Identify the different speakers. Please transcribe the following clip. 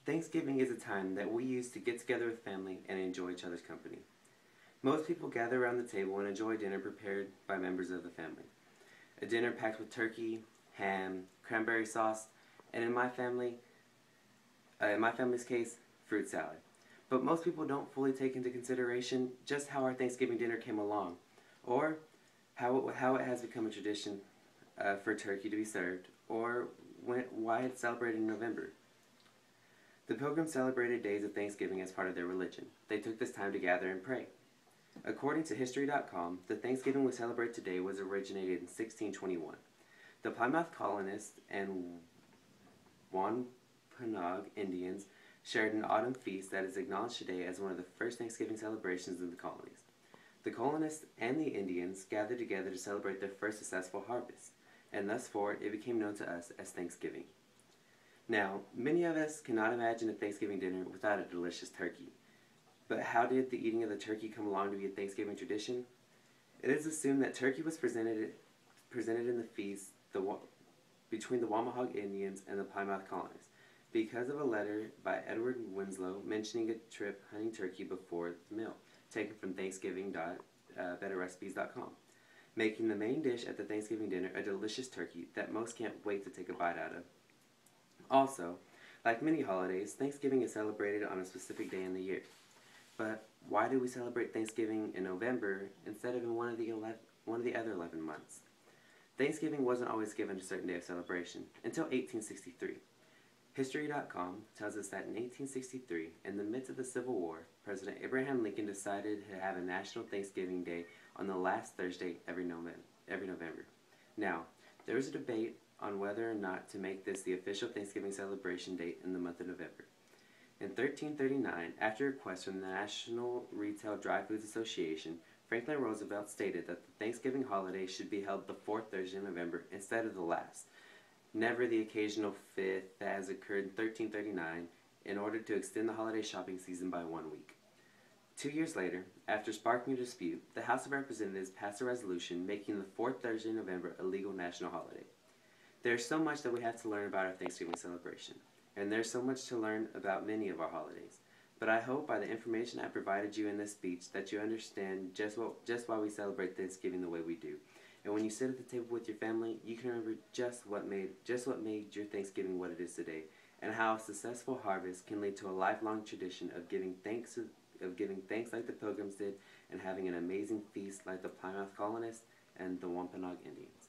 Speaker 1: Thanksgiving is a time that we use to get together with family and enjoy each other's company. Most people gather around the table and enjoy dinner prepared by members of the family. A dinner packed with turkey, ham, cranberry sauce, and in my family's case, fruit salad. But most people don't fully take into consideration just how our Thanksgiving dinner came along, or how it has become a tradition for turkey to be served, or why it's celebrated in November. The Pilgrims celebrated days of Thanksgiving as part of their religion. They took this time to gather and pray. According to History.com, the Thanksgiving we celebrate today was originated in 1621. The Plymouth colonists and Wampanoag Indians shared an autumn feast that is acknowledged today as one of the first Thanksgiving celebrations in the colonies. The colonists and the Indians gathered together to celebrate their first successful harvest, and thus forth it became known to us as Thanksgiving. Now, many of us cannot imagine a Thanksgiving dinner without a delicious turkey. But how did the eating of the turkey come along to be a Thanksgiving tradition? It is assumed that turkey was presented in the feast between the Wampanoag Indians and the Plymouth colonists because of a letter by Edward Winslow mentioning a trip hunting turkey before the meal, taken from Thanksgiving.betterrecipes.com, making the main dish at the Thanksgiving dinner a delicious turkey that most can't wait to take a bite out of. Also, like many holidays, Thanksgiving is celebrated on a specific day in the year. But why do we celebrate Thanksgiving in November instead of in one of the other 11 months? Thanksgiving wasn't always given a certain day of celebration until 1863. History.com tells us that in 1863, in the midst of the Civil War, President Abraham Lincoln decided to have a National Thanksgiving Day on the last Thursday every November. Now, there was a debate on whether or not to make this the official Thanksgiving celebration date in the month of November. In 1339, after a request from the National Retail Dry Foods Association, Franklin Roosevelt stated that the Thanksgiving holiday should be held the fourth Thursday in November instead of the last, never the occasional fifth that has occurred in 1339, in order to extend the holiday shopping season by 1 week. 2 years later, after sparking a dispute, the House of Representatives passed a resolution making the fourth Thursday in November a legal national holiday. There's so much that we have to learn about our Thanksgiving celebration, and there's so much to learn about many of our holidays. But I hope by the information I provided you in this speech that you understand just why we celebrate Thanksgiving the way we do. And when you sit at the table with your family, you can remember just what made your Thanksgiving what it is today, and how a successful harvest can lead to a lifelong tradition of giving thanks like the Pilgrims did, and having an amazing feast like the Plymouth colonists and the Wampanoag Indians.